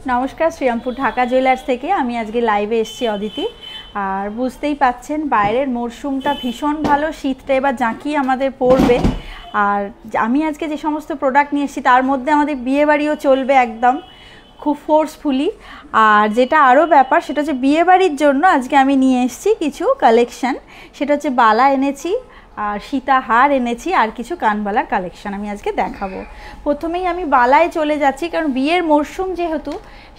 नमस्कार श्रीरामपुर ढाका जुएलार्स থেকে আমি আজকে লাইভে এসেছি অদিতি। আর বুঝতেই পাচ্ছেন বাইরের মরশুমটা ভীষণ ভালো, শীতটা এবার জাঁকিয়ে আমাদের পড়বে। আর আমি আজকে যে সমস্ত প্রোডাক্ট নিয়ে এসেছি তার মধ্যে আমাদের বিয়েবাড়িও চলবে একদম খুব ফোর্সফুলি। আর যেটা আরও ব্যাপার সেটা হচ্ছে বিয়েবাড়ির জন্য আজকে আমি নিয়ে এসেছি কিছু কালেকশান। সেটা হচ্ছে বালা এনেছি আর সীতাহার এনেছি আর কিছু কানবালার কালেকশান আমি আজকে দেখাবো। প্রথমেই আমি বালায় চলে যাচ্ছি, কারণ বিয়ের মরশুম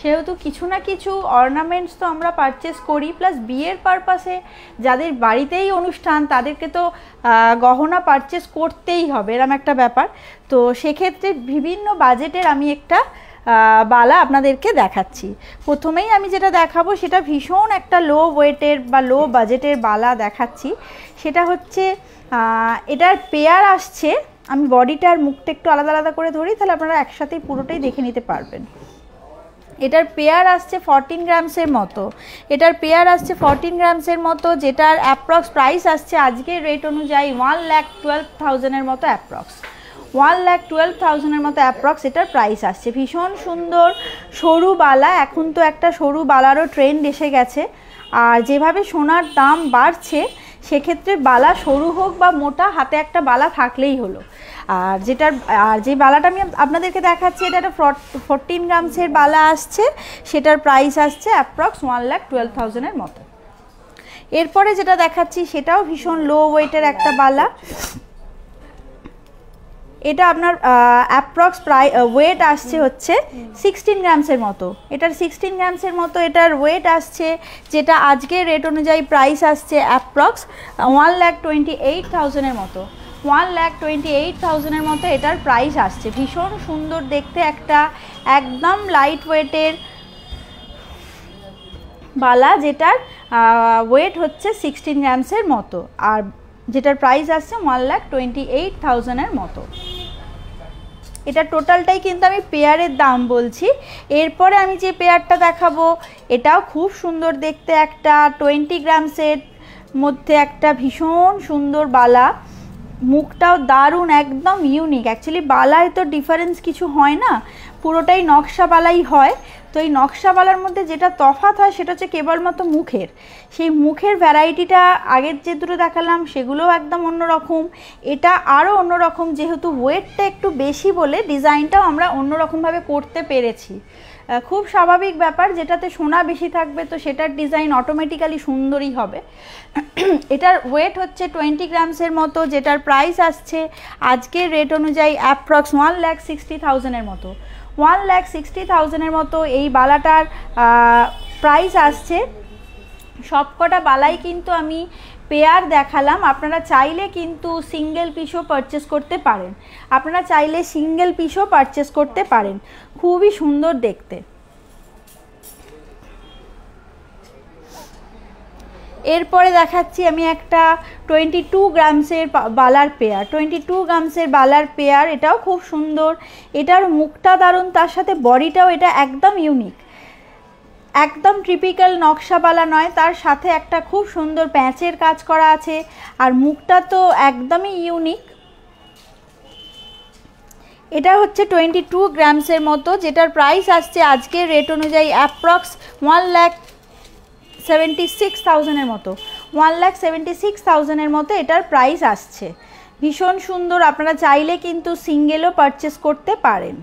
সেহেতু কিছু না কিছু অর্নামেন্টস তো আমরা পারচেস করি, প্লাস বিয়ের পারপাসে যাদের বাড়িতেই অনুষ্ঠান তাদেরকে তো গহনা পারচেস করতেই হবে, এরকম একটা ব্যাপার। তো সেক্ষেত্রে বিভিন্ন বাজেটের আমি একটা বালা আপনাদেরকে দেখাচ্ছি। প্রথমেই আমি যেটা দেখাবো সেটা ভীষণ একটা লো ওয়েটের বা লো বাজেটের বালা দেখাচ্ছি। সেটা হচ্ছে এটার পেয়ার আসছে, আমি বডিটার মুখটা একটু আলাদা আলাদা করে ধরি, তাহলে আপনারা একসাথেই পুরোটাই দেখে নিতে পারবেন। এটার পেয়ার আসছে 14 গ্রামসের মতো, এটার পেয়ার আসছে 14 গ্রামসের মতো, যেটার অ্যাপ্রক্স প্রাইস আসছে আজকের রেট অনুযায়ী 1,12,000-এর মতো অ্যাপ্রক্স, 1,12,000-এর মতো অ্যাপ্রক্স এটার প্রাইস আসছে। ভীষণ সুন্দর সরু বালা, এখন তো একটা সরু বালারও ট্রেন্ড এসে গেছে। আর যেভাবে সোনার দাম বাড়ছে সেক্ষেত্রে বালা সরু হোক বা মোটা, হাতে একটা বালা থাকলেই হলো। আর যে বালাটা আমি আপনাদেরকে দেখাচ্ছি এটা একটা 14 গ্রামসের বালা আসছে, সেটার প্রাইস আসছে অ্যাপ্রক্স 1,12,000-এর মতো। এরপরে যেটা দেখাচ্ছি সেটাও ভীষণ লো ওয়েটের একটা বালা। এটা আপনার অ্যাপ্রক্স ওয়েট আসছে হচ্ছে 16 গ্রামসের মতো, এটার 16 গ্রামসের মতো এটার ওয়েট আসছে, যেটা আজকের রেট অনুযায়ী প্রাইস আসছে অ্যাপ্রক্স 1,28,000-এর মতো, 1,28,000-এর মতো এটার প্রাইস আসছে। ভীষণ সুন্দর দেখতে একটা একদম লাইট ওয়েটের বালা, যেটার ওয়েট হচ্ছে 16 গ্রামসের মতো, আর যেটার প্রাইস আসছে 1,28,000-এর মতো। এটা টোটালটাই কিন্তু আমি পেয়ারের দাম বলছি। এরপরে আমি যে পেয়ারটা দেখাবো এটাও খুব সুন্দর দেখতে, একটা 20 গ্রামসের মধ্যে একটা ভীষণ সুন্দর বালা, মুখটাও দারুণ একদম ইউনিক। অ্যাকচুয়ালি বালায় তো ডিফারেন্স কিছু হয় না, পুরোটাই নকশা বালাই হয়। তো এই নকশা বালার মধ্যে যেটা তফাৎ হয় সেটা হচ্ছে কেবলমাত্র মুখের, সেই মুখের ভ্যারাইটিটা আগের যে দুটো দেখালাম সেগুলোও একদম অন্যরকম, এটা আরও অন্যরকম। যেহেতু ওয়েটটা একটু বেশি বলে ডিজাইনটাও আমরা অন্যরকমভাবে করতে পেরেছি। খুব স্বাভাবিক ব্যাপার, যেটাতে সোনা বেশি থাকবে তো সেটার ডিজাইন অটোমেটিক্যালি সুন্দরই হবে। এটার ওয়েট হচ্ছে 20 গ্রামসের মতো, যেটার প্রাইস আসছে আজকের রেট অনুযায়ী অ্যাপ্রক্স 1,60,000-এর মতো, 1,60,000-এর মতো এই বালাটার প্রাইস আসছে। সবকটা বালাই কিন্তু আমি পেয়ার দেখালাম, আপনারা চাইলে কিন্তু সিঙ্গেল পিসও পারচেস করতে পারেন, খুবই সুন্দর দেখতে। এরপরে দেখাচ্ছি আমি একটা 22 গ্রামসের বালার পেয়ার, 22 গ্রামসের বালার পেয়ার, এটাও খুব সুন্দর, এটার মুখটা দারুণ, তার সাথে বডিটাও এটা একদম ইউনিক, একদম ট্রিপিক্যাল নকশা বালা নয়, তার সাথে একটা খুব সুন্দর প্যাঁচের কাজ করা আছে, আর মুখটা তো একদমই ইউনিক। এটা হচ্ছে 22 গ্রামসের মতো, যেটার প্রাইস আসছে আজকের রেট অনুযায়ী অ্যাপ্রক্স 1,76,000-এর মতো, 1,76,000-এর মতো এটার প্রাইস আসছে। ভীষণ সুন্দর, আপনারা চাইলে কিন্তু সিঙ্গেলও পারচেস করতে পারেন।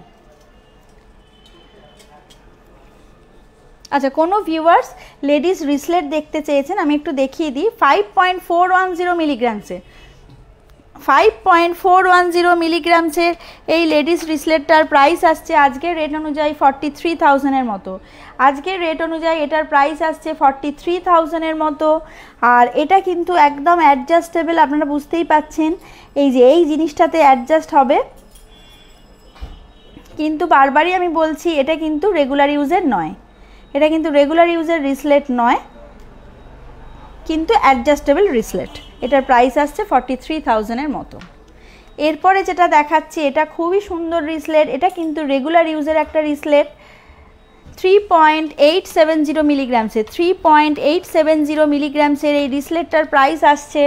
আচ্ছা, কোনো ভিউয়ার্স লেডিস রিসলেট দেখতে চেয়েছেন, আমি একটু দেখিয়ে দিই। 5.410 মিলিগ্রামসের 5.410 মিলিগ্রামসের এই লেডিস রিসলেটটার প্রাইস আসছে আজকের রেট অনুযায়ী 43,000-এর মতো, আজকের রেট অনুযায়ী এটার প্রাইস আসছে 43,000-এর মতো। আর এটা কিন্তু একদম অ্যাডজাস্টেবল, আপনারা বুঝতেই পাচ্ছেন এই যে এই জিনিসটাতে অ্যাডজাস্ট হবে, কিন্তু বারবারই আমি বলছি এটা কিন্তু রেগুলার ইউজের নয়, এটা কিন্তু রেগুলার ইউজের রিসলেট নয়, কিন্তু অ্যাডজাস্টেবল রিসলেট। এটার প্রাইস আসছে 43,000-এর মতো। এরপরে যেটা দেখাচ্ছি এটা খুবই সুন্দর রিসলেট, এটা কিন্তু রেগুলার ইউজের একটা রিসলেট, 3.870 মিলিগ্রামসের, 3.870 মিলিগ্রামসের এই রিসলেটটার প্রাইস আসছে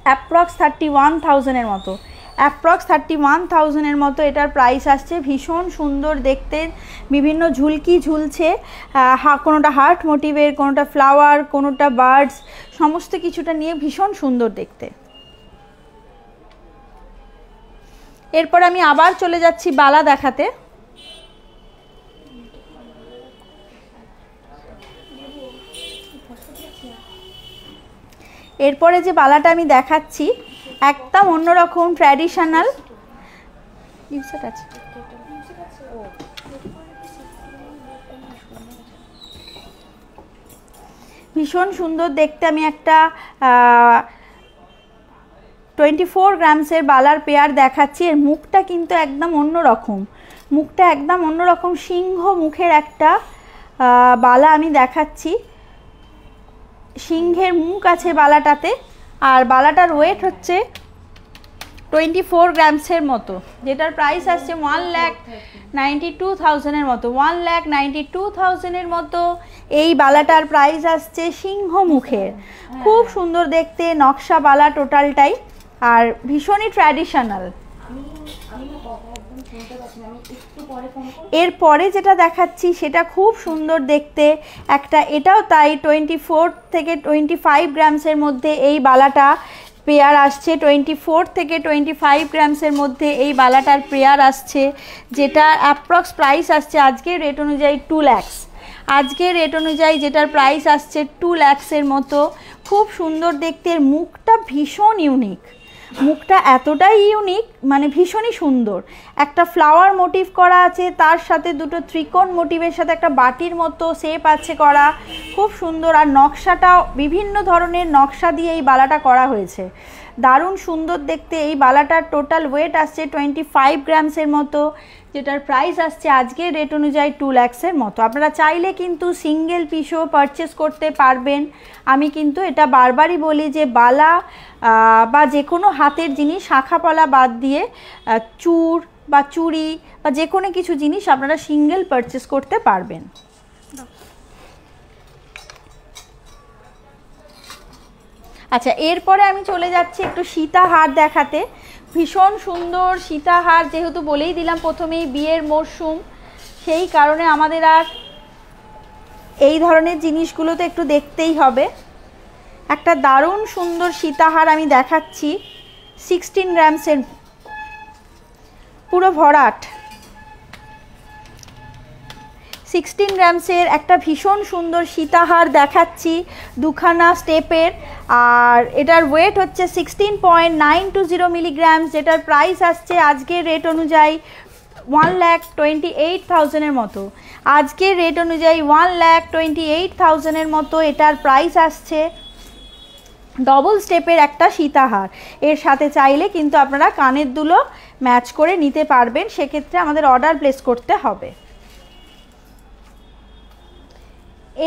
অ্যাপ্রক্স 31,000-এর মতো, অ্যাপ্রক্স 31,000-এর মতো এটার প্রাইস আসছে। ভীষণ সুন্দর দেখতে, বিভিন্ন ঝুলকি ঝুলছে, কোনোটা হার্ট মোটিভের, কোনোটা ফ্লাওয়ার, কোনোটা বার্ডস, সমস্ত কিছুটা নিয়ে ভীষণ সুন্দর দেখতে। এরপর আমি আবার চলে যাচ্ছি বালা দেখাতে। এরপরে যে বালাটা আমি দেখাচ্ছি একদম অন্যরকম ট্র্যাডিশনাল, ভীষণ সুন্দর দেখতে। আমি একটা 24 গ্রামসের বালার পেয়ার দেখাচ্ছি। এর মুখটা কিন্তু একদম অন্যরকম, মুখটা একদম অন্যরকম, সিংহ মুখের একটা বালা আমি দেখাচ্ছি। সিংহের মুখ আছে বালাটাতে, আর বালাটার ওয়েট হচ্ছে 24 গ্রামসের মতো, যেটার প্রাইস আসছে 1,92,000-এর মতো। 1,92,000-এর মতো এই বালাটার প্রাইস আসছে সিংহ মুখের। খুব সুন্দর দেখতে নকশা বালা টোটালটাই, আর ভীষণই ট্র্যাডিশনাল। এরপরে যেটা দেখাচ্ছি সেটা খুব সুন্দর দেখতে একটা, এটাও তাই 24 থেকে 25 গ্রামসের মধ্যে এই বালাটা পেয়ার আসছে। 24 থেকে 25 গ্রামসের মধ্যে এই বালাটার পেয়ার আসছে, যেটা অ্যাপ্রক্স প্রাইস আসছে আজকের রেট অনুযায়ী 2 লাখ। আজকের রেট অনুযায়ী যেটার প্রাইস আসছে 2 লাখের মতো। খুব সুন্দর দেখতে, মুখটা ভীষণ ইউনিক, মুখটা এতটাই ইউনিক মানে ভীষণই সুন্দর। একটা ফ্লাওয়ার মোটিভ করা আছে, তার সাথে দুটো ত্রিকোণ মোটিভের সাথে একটা বাটির মতো শেপ আছে করা, খুব সুন্দর। আর নকশাটাও বিভিন্ন ধরনের নকশা দিয়ে এই বালাটা করা হয়েছে, দারুণ সুন্দর দেখতে। এই বালাটার টোটাল ওয়েট আসছে 25 গ্রামসের মতো, যেটার প্রাইস আসছে আজকের রেট অনুযায়ী 2 লাখের মতো। আপনারা চাইলে কিন্তু সিঙ্গেল পিসও পারচেস করতে পারবেন। আমি কিন্তু এটা বারবারই বলি যে বালা বা যে কোনো হাতের জিনিস শাঁখাপলা বাদ দিয়ে চূড় বা চুড়ি বা যে কোনো কিছু জিনিস আপনারা সিঙ্গেল পারচেস করতে পারবেন। আচ্ছা, এরপরে আমি চলে যাচ্ছি একটু সীতাহার দেখাতে। ভীষণ সুন্দর সীতাহার, যেহেতু বলেই দিলাম প্রথমেই বিয়ের মরশুম, সেই কারণে আমাদের আর এই ধরনের জিনিসগুলো তো একটু দেখতেই হবে। একটা দারুণ সুন্দর সীতাহার আমি দেখাচ্ছি, 16 গ্রামসের, পুরো ভরাট 16 গ্রামসের একটা ভীষণ সুন্দর সীতাহার দেখাচ্ছি, দুখানা স্টেপের। আর এটার ওয়েট হচ্ছে 16.920 মিলিগ্রাম, যেটার প্রাইস আসছে আজকের রেট অনুযায়ী 1,28,000-এর মতো। আজকের রেট অনুযায়ী 1,28,000-এর মতো এটার প্রাইস আসছে। ডবল স্টেপের একটা সীতাহার, এর সাথে চাইলে কিন্তু আপনারা কানের দুলো ম্যাচ করে নিতে পারবেন, সেক্ষেত্রে আমাদের অর্ডার প্লেস করতে হবে।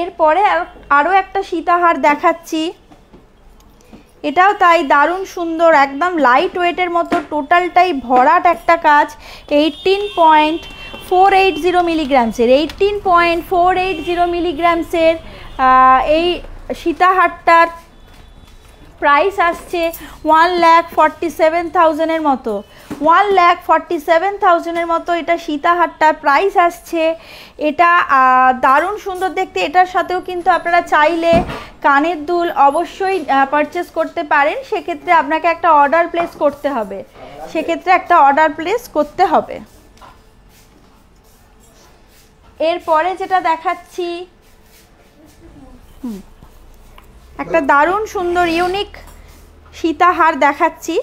এরপরে আরও একটা সীতাহার দেখাচ্ছি, এটাও তাই দারুণ সুন্দর, একদম লাইট ওয়েটের মতো, টোটালটাই ভরাট একটা কাজ। 18.480 মিলিগ্রামসের, 18.480 মিলিগ্রামসের এই সীতাহারটার প্রাইস আসছে 1,47,000-এর মতো। 1,47,000-এর মতো এটা সীতাহারটার প্রাইস আসছে। এটা দারুণ সুন্দর দেখতে। এটার সাথেও কিন্তু আপনারা চাইলে কানের দুল অবশ্যই পারচেস করতে পারেন, সেক্ষেত্রে আপনাকে একটা অর্ডার প্লেস করতে হবে, এরপরে যেটা দেখাচ্ছি একটা দারুণ সুন্দর ইউনিক সীতাহার দেখাচ্ছি,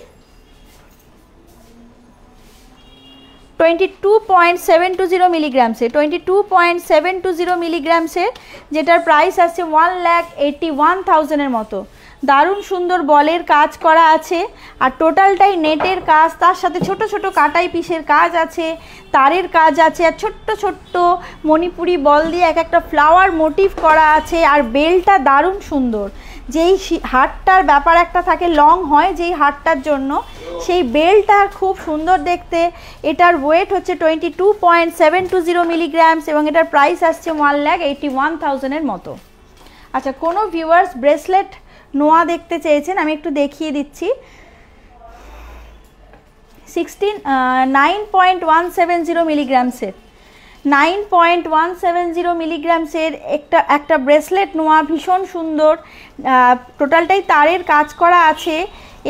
22.720 মিলিগ্রামসের, 22.720 মিলিগ্রামসের, যেটার প্রাইস আছে 1,81,000-এর মতো। দারুণ সুন্দর বলের কাজ করা আছে, আর টোটালটাই নেটের কাজ, তার সাথে ছোট ছোট কাটাই পিসের কাজ আছে, তারের কাজ আছে, আর ছোট্ট ছোট্ট মণিপুরি বল দিয়ে এক একটা ফ্লাওয়ার মোটিভ করা আছে। আর বেলটা দারুণ সুন্দর, যেই হারটার ব্যাপার একটা থাকে, লং হয় যেই হারটার জন্য, সেই বেলটা খুব সুন্দর দেখতে। এটার ওয়েট হচ্ছে 22.720 মিলিগ্রামস এবং এটার প্রাইস আসছে 1,81,000-এর মতো। আচ্ছা, কোনো ভিউয়ার্স ব্রেসলেট নোয়া দেখতে চেয়েছেন, আমি একটু দেখিয়ে দিচ্ছি। 9.170 মিলিগ্রামসের, 9.170 মিলিগ্রামসের একটা ব্রেসলেট নোয়া, ভীষণ সুন্দর, টোটালটাই তারের কাজ করা আছে।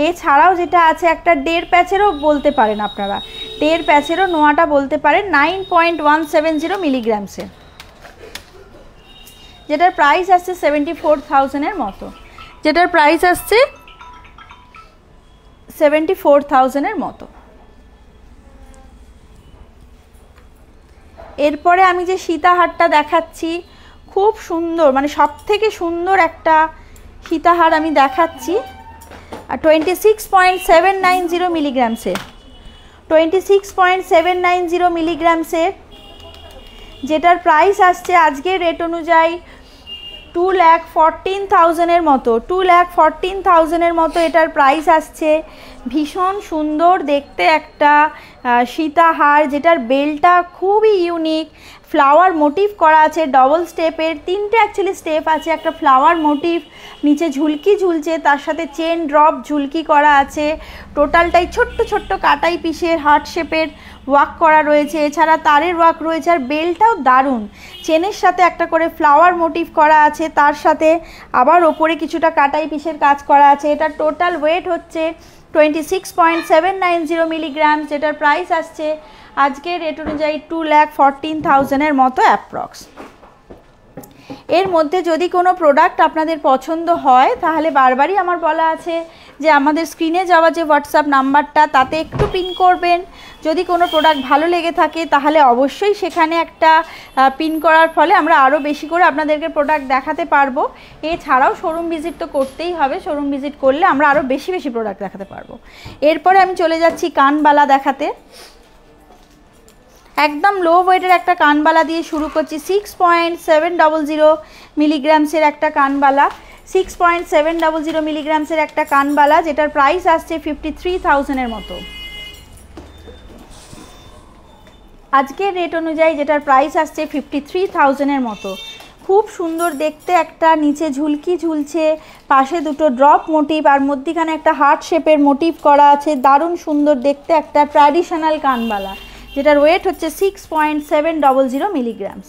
এছাড়াও যেটা আছে একটা 1.5 প্যাচেরও বলতে পারেন আপনারা, 1.5 প্যাচেরও নোয়াটা বলতে পারেন, 9.170 মিলিগ্রামসের, যেটার প্রাইস আসছে 74,000-এর মতো, যেটার প্রাইস আসছে 74,000-এর মতো। এরপরে আমি যে সীতাহারটা দেখাচ্ছি খুব সুন্দর, মানে সব থেকে সুন্দর একটা সীতাহার আমি দেখাচ্ছি, 26.790 মিলিগ্রামসের, 26.790 মিলিগ্রামসের, যেটার প্রাইস আসছে আজকের রেট অনুযায়ী 2,14,000-এর মতো, 2,14,000-এর মতো এটার প্রাইস আসছে। ভীষণ সুন্দর দেখতে একটা সীতাহার, যেটার বেলটা খুবই ইউনিক, ফ্লাওয়ার মোটিভ করা আছে, ডবল স্টেপের, 3টে অ্যাকচুয়ালি স্টেপ আছে, একটা ফ্লাওয়ার মোটিভ, নিচে ঝুলকি ঝুলছে, তার সাথে চেন ড্রপ ঝুলকি করা আছে, টোটালটাই ছোট্ট ছোট্ট কাটাই পিসের হার্ট শেপের ওয়ার্ক করা রয়েছে, এছাড়া তারের ওয়ার্ক রয়েছে, আর বেলটাও দারুণ, চেনের সাথে একটা করে ফ্লাওয়ার মোটিভ করা আছে, তার সাথে আবার ওপরে কিছুটা কাটাই পিসের কাজ করা আছে। এটা টোটাল ওয়েট হচ্ছে 26.790 মিলিগ্রাম, যেটার প্রাইস আসছে আজকের রেট অনুযায়ী 2,14,000-এর মতো অ্যাপ্রক্স। এর মধ্যে যদি কোনো প্রোডাক্ট আপনাদের পছন্দ হয় তাহলে বারবারই আমার বলা আছে যে আমাদের স্ক্রিনে যাওয়া যে হোয়াটসঅ্যাপ নাম্বারটা, তাতে একটু পিন করবেন। যদি কোনো প্রোডাক্ট ভালো লেগে থাকে তাহলে অবশ্যই সেখানে একটা পিন করার ফলে আমরা আরও বেশি করে আপনাদেরকে প্রোডাক্ট দেখাতে পারবো। এছাড়াও শোরুম ভিজিট তো করতেই হবে, শোরুম ভিজিট করলে আমরা আরও বেশি বেশি প্রোডাক্ট দেখাতে পারবো। এরপরে আমি চলে যাচ্ছি কানবালা দেখাতে। একদম লো ওয়েটের একটা কানবালা দিয়ে শুরু করছি, 6.700 মিলিগ্রামসের একটা কানবালা, 6.700 মিলিগ্রামসের একটা কানবালা, যেটার প্রাইস আসছে 53,000-এর মতো আজকের রেট অনুযায়ী, যেটার প্রাইস আসছে 53,000-এর মতো। খুব সুন্দর দেখতে একটা, নিচে ঝুলকি ঝুলছে, পাশে দুটো ড্রপ মোটিভ, আর মধ্যিখানে একটা হার্ট শেপের মোটিভ করা আছে, দারুণ সুন্দর দেখতে একটা ট্র্যাডিশনাল কানবালা, যেটার ওয়েট হচ্ছে 6.700 মিলিগ্রামস।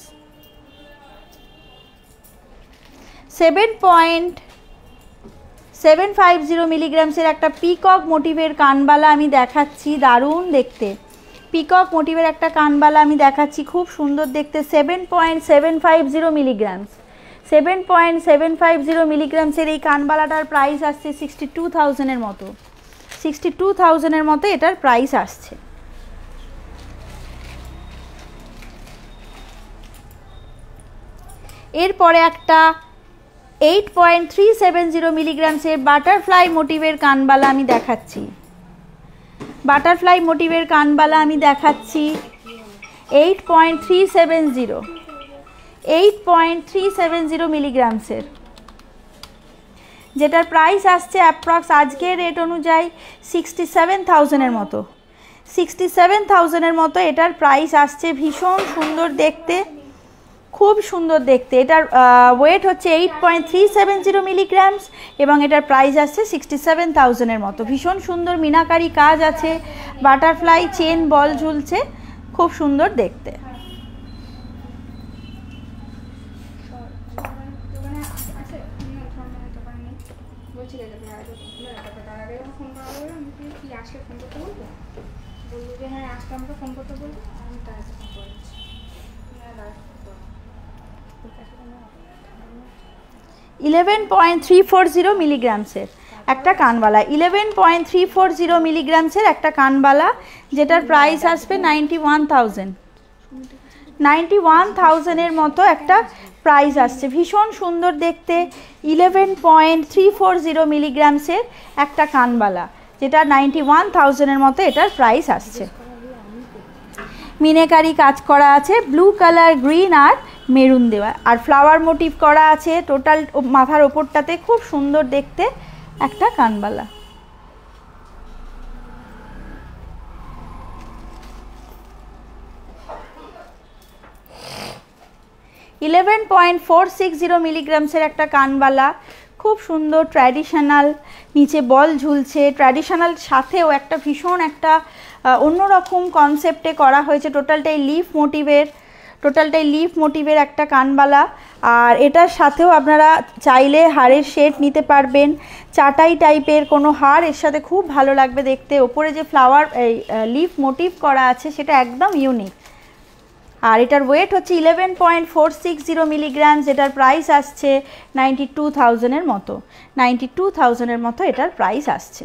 7.750 মিলিগ্রামসের একটা পিকক মোটিভের কানবালা আমি দেখাচ্ছি, দারুণ দেখতে, পিকক মোটিভের একটা কানবালা আমি দেখাচ্ছি, খুব সুন্দর দেখতে, 7.750 মিলিগ্রামস, 7.750 মিলিগ্রামসের এই কানবালাটার প্রাইস আসছে 62,000-এর মতো, 62,000-এর মতো এটার প্রাইস আসছে। এরপরে একটা 8.370 মিলিগ্রামসের বাটারফ্লাই মোটিভের কানবালা আমি দেখাচ্ছি, বাটারফ্লাই মোটিভের কানবালা আমি দেখাচ্ছি 8.370 মিলিগ্রামসের, যেটার প্রাইস আসছে অ্যাপ্রক্স আজকের রেট অনুযায়ী 67,000-এর মতো, 67,000-এর মতো এটার প্রাইস আসছে। ভীষণ সুন্দর দেখতে, খুব সুন্দর দেখতে, এটার ওয়েট হচ্ছে 8.370 মিলিগ্রামস এবং এটার প্রাইস আসছে 67,000-এর মতো। ভীষণ সুন্দর মিনাকারি কাজ আছে, বাটারফ্লাই চেন বল ঝুলছে, খুব সুন্দর দেখতে। $11.340 মিলিগ্রামসের একটা কানবালা, 11.340 মিলিগ্রামসের একটা কানবালা, যেটার প্রাইস আসবে 91,000-এর মতো একটা প্রাইস আসছে। ভীষণ সুন্দর দেখতে 11.340 মিলিগ্রামসের একটা কানবালা, যেটা 91,000-এর মতো এটার প্রাইস আসছে। মিনেকারি কাজ করা আছে, ব্লু কালার, গ্রিন আর মেরুন দেওয়া, আর ফ্লাওয়ার মোটিভ করা আছে টোটাল মাথার ওপরটাতে, খুব সুন্দর দেখতে একটা কানবালা। $11.460 মিলিগ্রামসের একটা কানবালা, খুব সুন্দর ট্র্যাডিশনাল, নিচে বল ঝুলছে, ট্র্যাডিশনাল সাথেও একটা ভীষণ একটা অন্যরকম কনসেপ্টে করা হয়েছে। টোটালটাই লিফ মোটিভের একটা কানবালা। আর এটার সাথেও আপনারা চাইলে হারের সেট নিতে পারবেন। চাটাই টাইপের কোনো হার এর সাথে খুব ভালো লাগবে দেখতে। ওপরে যে ফ্লাওয়ার এই লিফ মোটিভ করা আছে সেটা একদম ইউনিক। আর এটার ওয়েট হচ্ছে 11.460 মিলিগ্রাম, যেটার প্রাইস আসছে 92,000-এর মতো। 92,000-এর মতো এটার প্রাইস আসছে।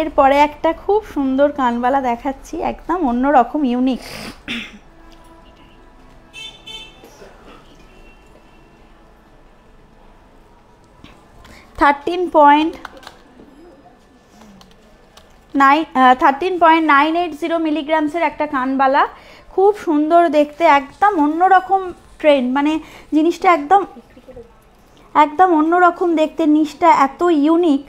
এরপরে একটা খুব সুন্দর কানবালা দেখাচ্ছি, একদম অন্যরকম ইউনিক। থার্টিন পয়েন্ট 13.980 মিলিগ্রামসের একটা কানবালা, খুব সুন্দর দেখতে, একদম অন্যরকম ট্রেন্ড, মানে জিনিসটা একদম অন্যরকম দেখতে, নিচটা এত ইউনিক।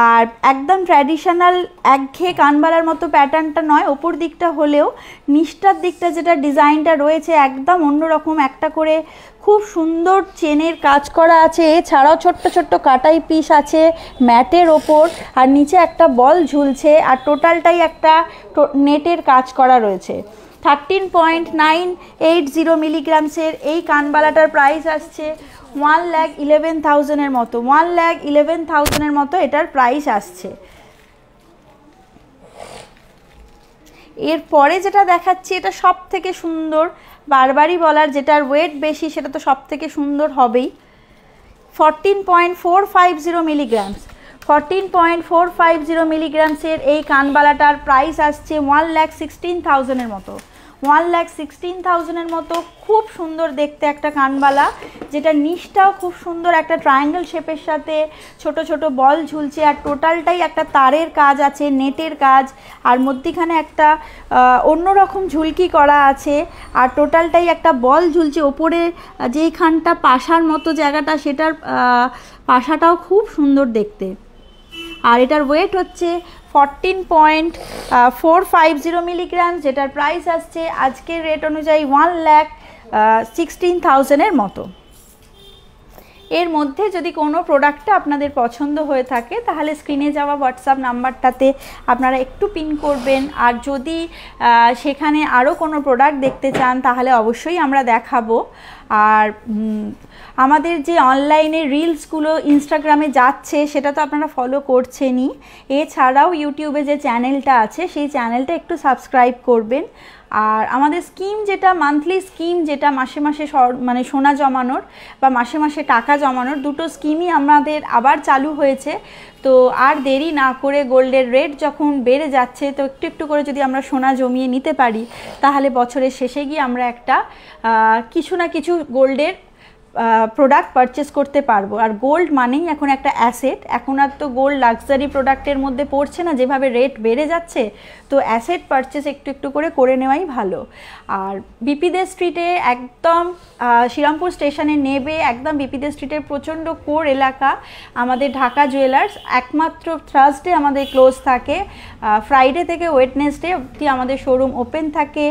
আর একদম ট্র্যাডিশনাল একঘেয়ে কানবালার মতো প্যাটার্নটা নয়, ওপর দিকটা হলেও নিচটার দিকটা যেটা ডিজাইনটা রয়েছে একদম অন্যরকম। একটা করে খুব সুন্দর চেনের কাজ করা আছে, এছাড়াও ছোট্ট ছোট্ট কাটাই পিস আছে ম্যাটের ওপর, আর নিচে একটা বল ঝুলছে, আর টোটালটাই একটা নেটের কাজ করা রয়েছে। 13.980 মিলিগ্রামসের এই কানবালাটার প্রাইস আসছে 1,11,000-এর মতো। 1,11,000-এর মতো এটার প্রাইস আসছে। এরপরে যেটা দেখাচ্ছি এটা সব থেকে সুন্দর, বারবারই বলার, যেটার ওয়েট বেশি সেটা তো সব থেকে সুন্দর হবেই। 14.450 মিলিগ্রামস। 14.450 মিলিগ্রামসের এই কানবালাটার প্রাইস আসছে 1,16,000-এর মতো। 1,16,000-এর মতো খুব সুন্দর দেখতে একটা কানবালা, যেটা নিচটাও খুব সুন্দর একটা ট্রায়াঙ্গেল শেপের সাথে ছোট ছোট বল ঝুলছে, আর টোটালটাই একটা তারের কাজ আছে, নেটের কাজ, আর মধ্যিখানে একটা অন্যরকম ঝুলকি করা আছে, আর টোটালটাই একটা বল ঝুলছে। ওপরে যেইখানটা পাশার মতো জায়গাটা, সেটার পাশাটাও খুব সুন্দর দেখতে। আর এটার ওয়েট হচ্ছে 14.450 মিলিগ্রাম, যেটার প্রাইস আসছে আজকের রেট অনুযায়ী 1,16,000-এর মতো। এর মধ্যে যদি কোনো প্রোডাক্টটা আপনাদের পছন্দ হয়ে থাকে তাহলে স্ক্রিনে যাওয়া হোয়াটসঅ্যাপ নাম্বারটাতে আপনারা একটু পিন করবেন। আর যদি সেখানে আরও কোনো প্রোডাক্ট দেখতে চান তাহলে অবশ্যই আমরা দেখাবো। আর আমাদের যে অনলাইনে রিলসগুলো ইনস্টাগ্রামে যাচ্ছে সেটা তো আপনারা ফলো করছেনই, এছাড়াও ইউটিউবে যে চ্যানেলটা আছে সেই চ্যানেলটা একটু সাবস্ক্রাইব করবেন। আর আমাদের স্কিম যেটা মান্থলি স্কিম, যেটা মাসে মাসে মানে সোনা জমানোর বা মাসে মাসে টাকা জমানোর, দুটো স্কিমই আমাদের আবার চালু হয়েছে। তো আর দেরি না করে, গোল্ডের রেট যখন বেড়ে যাচ্ছে, তো একটু একটু করে যদি আমরা সোনা জমিয়ে নিতে পারি তাহলে বছরের শেষে গিয়ে আমরা একটা কিছু না কিছু গোল্ডের প্রোডাক্ট পারচেস করতে পারবো। আর গোল্ড মানেই এখন একটা অ্যাসেট। এখন আর তো গোল্ড লাক্সারি প্রোডাক্টের মধ্যে পড়ছে না, যেভাবে রেট বেড়ে যাচ্ছে, তো অ্যাসেট পারচেস একটু একটু করে নেওয়াই ভালো। আর বিপিদের স্ট্রিটে একদম শ্রীরামপুর স্টেশনে নেবে, একদম বিপিদের স্ট্রিটের প্রচণ্ড কোর এলাকা আমাদের ঢাকা জুয়েলার্স। একমাত্র থার্সডে আমাদের ক্লোজ থাকে, ফ্রাইডে থেকে ওয়েডনেসডে অবধি আমাদের শোরুম ওপেন থাকে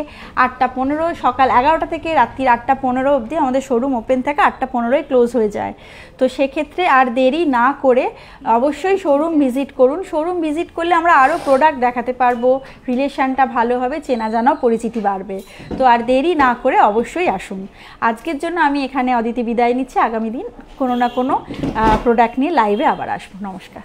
8টা 15, সকাল 11টা থেকে রাত্রির 8টা 15 অবধি আমাদের শোরুম ওপেন থাকে, 8টা 15-য় ক্লোজ হয়ে যায়। তো সেক্ষেত্রে আর দেরি না করে অবশ্যই শোরুম ভিজিট করুন। শোরুম ভিজিট করলে আমরা আরও প্রোডাক্ট দেখাতে পারবো, রিলেশনটা ভালো হবে, চেনা জানাও পরিচিতি বাড়বে। তো আর দেরি না করে অবশ্যই আসুন। আজকের জন্য আমি এখানে অদিতি বিদায় নিচ্ছি, আগামী দিন কোনো না কোনো প্রোডাক্ট নিয়ে লাইভে আবার আসবো। নমস্কার।